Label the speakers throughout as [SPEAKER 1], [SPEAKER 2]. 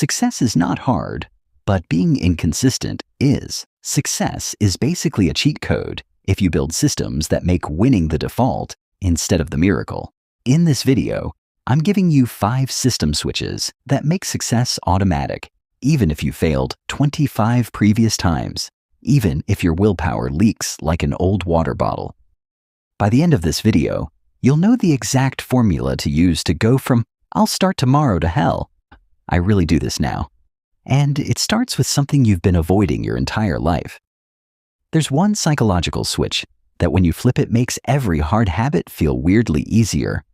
[SPEAKER 1] Success is not hard, but being inconsistent is. Success is basically a cheat code if you build systems that make winning the default instead of the miracle. In this video, I'm giving you 5 system switches that make success automatic, even if you failed 25 previous times, even if your willpower leaks like an old water bottle. By the end of this video, you'll know the exact formula to use to go from "I'll start tomorrow" to "hell, I really do this now." And it starts with something you've been avoiding your entire life. There's one psychological switch that when you flip it makes every hard habit feel weirdly easier.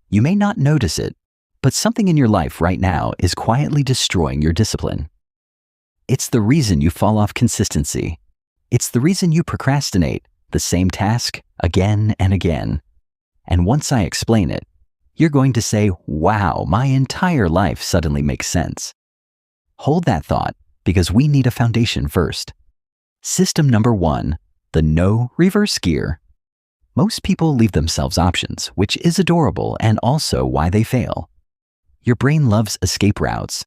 [SPEAKER 1] You may not notice it, but something in your life right now is quietly destroying your discipline. It's the reason you fall off consistency. It's the reason you procrastinate the same task again and again. And once I explain it, you're going to say, "Wow, my entire life suddenly makes sense." Hold that thought, because we need a foundation first. System number 1, the no reverse gear. Most people leave themselves options, which is adorable and also why they fail. Your brain loves escape routes.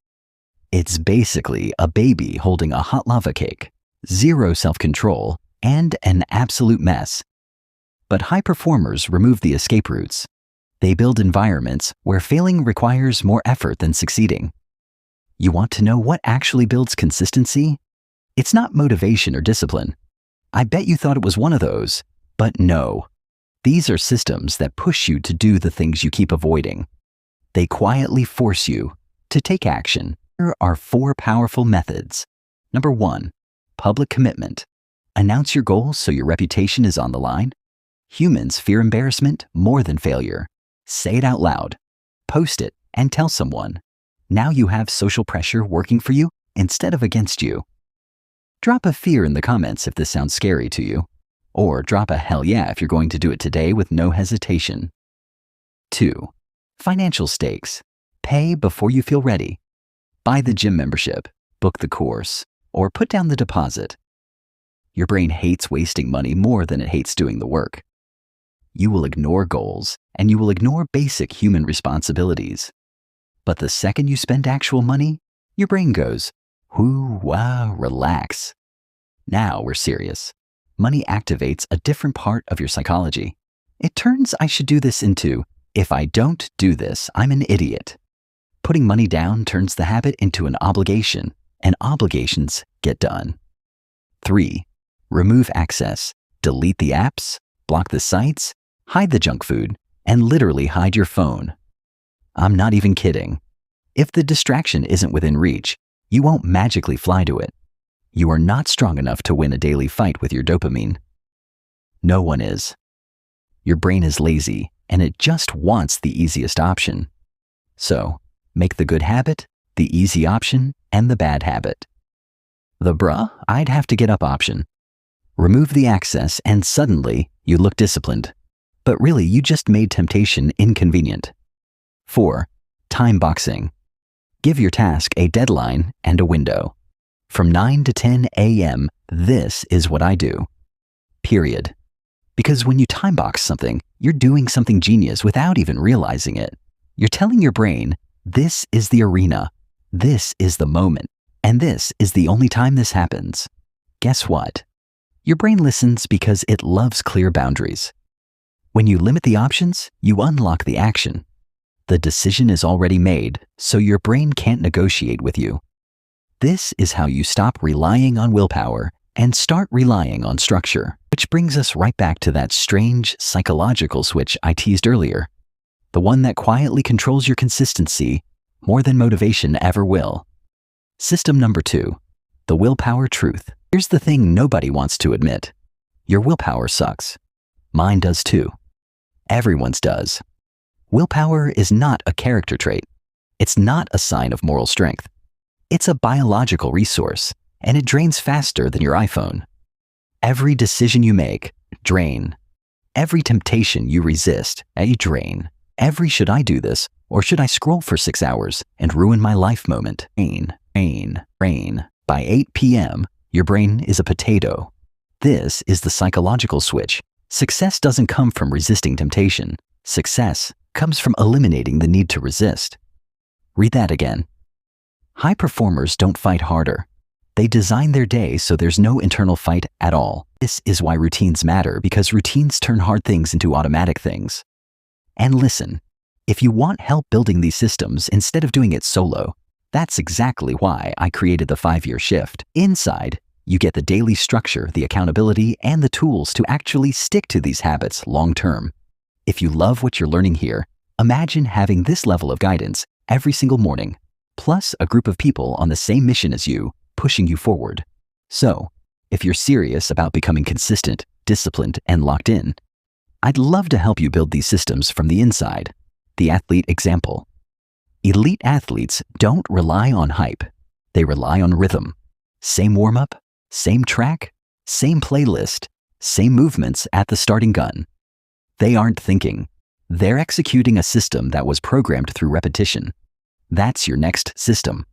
[SPEAKER 1] It's basically a baby holding a hot lava cake, zero self-control, and an absolute mess. But high performers remove the escape routes. They build environments where failing requires more effort than succeeding. You want to know what actually builds consistency? It's not motivation or discipline. I bet you thought it was one of those, but no. These are systems that push you to do the things you keep avoiding. They quietly force you to take action. Here are 4 powerful methods. Number 1, public commitment. Announce your goals so your reputation is on the line. Humans fear embarrassment more than failure. Say it out loud. Post it and tell someone. Now you have social pressure working for you instead of against you. Drop a fear in the comments if this sounds scary to you. Or drop a hell yeah if you're going to do it today with no hesitation. 2, financial stakes. Pay before you feel ready. Buy the gym membership, book the course, or put down the deposit. Your brain hates wasting money more than it hates doing the work. You will ignore goals, and you will ignore basic human responsibilities. But the second you spend actual money, your brain goes, "Whoo, wow, relax." Now we're serious. Money activates a different part of your psychology. It turns "I should do this" into "if I don't do this, I'm an idiot." Putting money down turns the habit into an obligation, and obligations get done. 3, remove access. Delete the apps, block the sites, hide the junk food, and literally hide your phone. I'm not even kidding. If the distraction isn't within reach, you won't magically fly to it. You are not strong enough to win a daily fight with your dopamine. No one is. Your brain is lazy, and it just wants the easiest option. So, make the good habit the easy option and the bad habit. The I'd have to get up option. Remove the access and suddenly you look disciplined. But really, you just made temptation inconvenient. 4, time boxing. Give your task a deadline and a window. From 9 to 10 a.m., this is what I do. Period. Because when you time box something, you're doing something genius without even realizing it. You're telling your brain, this is the arena, this is the moment, and this is the only time this happens. Guess what? Your brain listens because it loves clear boundaries. When you limit the options, you unlock the action. The decision is already made, so your brain can't negotiate with you. This is how you stop relying on willpower and start relying on structure, which brings us right back to that strange psychological switch I teased earlier, the one that quietly controls your consistency more than motivation ever will. System number 2, the willpower truth. Here's the thing nobody wants to admit. Your willpower sucks. Mine does too. Everyone's does. Willpower is not a character trait. It's not a sign of moral strength. It's a biological resource, and it drains faster than your iPhone. Every decision you make, drain. Every temptation you resist, a drain. Every "should I do this?" or "should I scroll for 6 hours and ruin my life" moment, rain. By 8 p.m., your brain is a potato. This is the psychological switch. Success doesn't come from resisting temptation. Success comes from eliminating the need to resist. Read that again. High performers don't fight harder. They design their day so there's no internal fight at all. This is why routines matter, because routines turn hard things into automatic things. And listen, if you want help building these systems instead of doing it solo, that's exactly why I created the 5-year shift. Inside, you get the daily structure, the accountability, and the tools to actually stick to these habits long term. If you love what you're learning here, imagine having this level of guidance every single morning, plus a group of people on the same mission as you, pushing you forward. So, if you're serious about becoming consistent, disciplined, and locked in, I'd love to help you build these systems from the inside. The athlete example. Elite athletes don't rely on hype. They rely on rhythm. Same warm-up, same track, same playlist, same movements at the starting gun. They aren't thinking. They're executing a system that was programmed through repetition. That's your next system.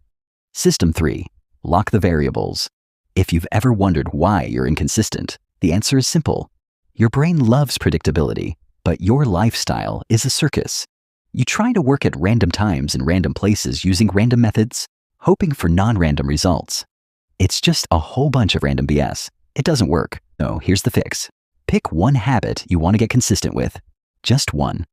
[SPEAKER 1] System 3. Lock the variables. If you've ever wondered why you're inconsistent, the answer is simple. Your brain loves predictability, but your lifestyle is a circus. You try to work at random times in random places using random methods, hoping for non-random results. It's just a whole bunch of random BS. It doesn't work. No, here's the fix. Pick one habit you want to get consistent with. Just one.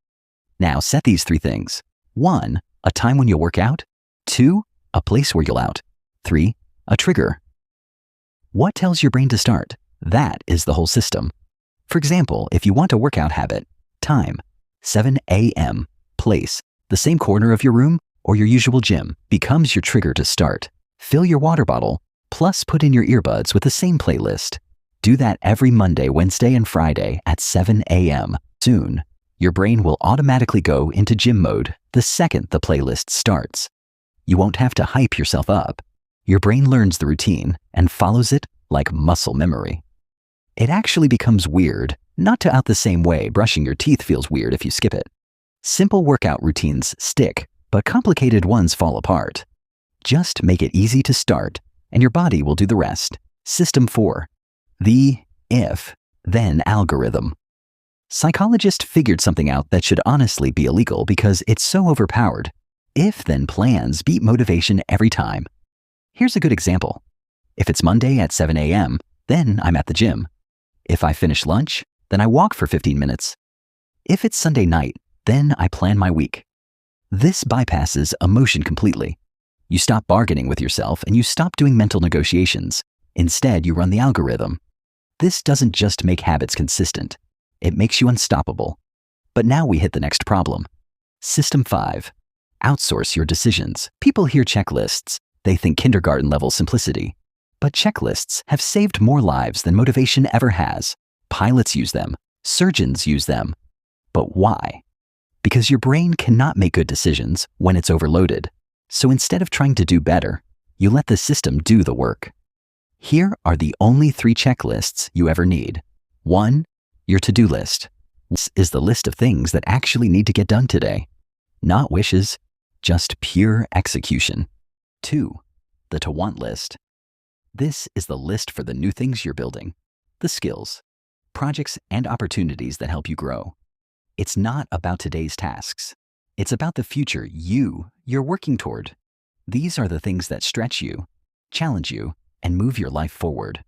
[SPEAKER 1] Now set these 3 things. 1, a time when you'll work out. 2, a place where you'll out. 3, a trigger. What tells your brain to start? That is the whole system. For example, if you want a workout habit, time, 7 a.m., place, the same corner of your room or your usual gym becomes your trigger to start. Fill your water bottle, plus put in your earbuds with the same playlist. Do that every Monday, Wednesday, and Friday at 7 a.m. Soon, your brain will automatically go into gym mode the second the playlist starts. You won't have to hype yourself up. Your brain learns the routine and follows it like muscle memory. It actually becomes weird, not to out the same way brushing your teeth feels weird if you skip it. Simple workout routines stick, but complicated ones fall apart. Just make it easy to start, and your body will do the rest. System 4. The if-then algorithm. Psychologists figured something out that should honestly be illegal because it's so overpowered. If-then plans beat motivation every time. Here's a good example. If it's Monday at 7 a.m., then I'm at the gym. If I finish lunch, then I walk for 15 minutes. If it's Sunday night, then I plan my week. This bypasses emotion completely. You stop bargaining with yourself and you stop doing mental negotiations. Instead, you run the algorithm. This doesn't just make habits consistent. It makes you unstoppable. But now we hit the next problem. System 5. Outsource your decisions. People hear checklists. They think kindergarten-level simplicity. But checklists have saved more lives than motivation ever has. Pilots use them. Surgeons use them. But why? Because your brain cannot make good decisions when it's overloaded. So instead of trying to do better, you let the system do the work. Here are the only 3 checklists you ever need. 1, your to-do list. This is the list of things that actually need to get done today. Not wishes, just pure execution. 2, the to-want list. This is the list for the new things you're building, the skills, projects, and opportunities that help you grow. It's not about today's tasks. It's about the future you're working toward. These are the things that stretch you, challenge you, and move your life forward.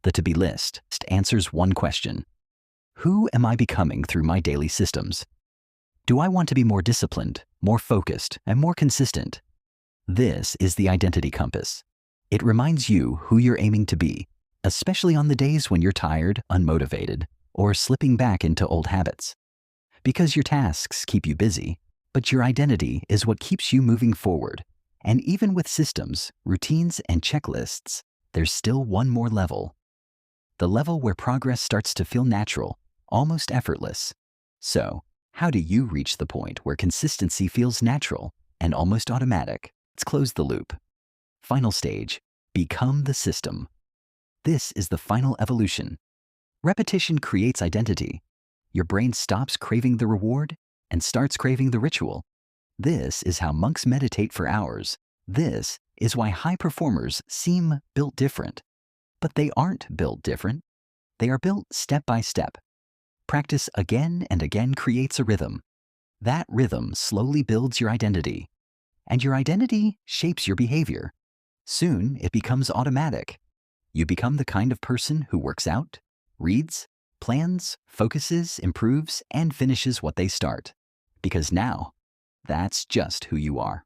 [SPEAKER 1] The to-be list answers one question. Who am I becoming through my daily systems? Do I want to be more disciplined, more focused, and more consistent? This is the identity compass. It reminds you who you're aiming to be, especially on the days when you're tired, unmotivated, or slipping back into old habits. Because your tasks keep you busy, but your identity is what keeps you moving forward. And even with systems, routines, and checklists, there's still one more level. The level where progress starts to feel natural, almost effortless. So, how do you reach the point where consistency feels natural and almost automatic? Let's close the loop. Final stage, become the system. This is the final evolution. Repetition creates identity. Your brain stops craving the reward and starts craving the ritual. This is how monks meditate for hours. This is why high performers seem built different. But they aren't built different. They are built step by step. Practice again and again creates a rhythm. That rhythm slowly builds your identity. And your identity shapes your behavior. Soon, it becomes automatic. You become the kind of person who works out, reads, plans, focuses, improves, and finishes what they start. Because now, that's just who you are.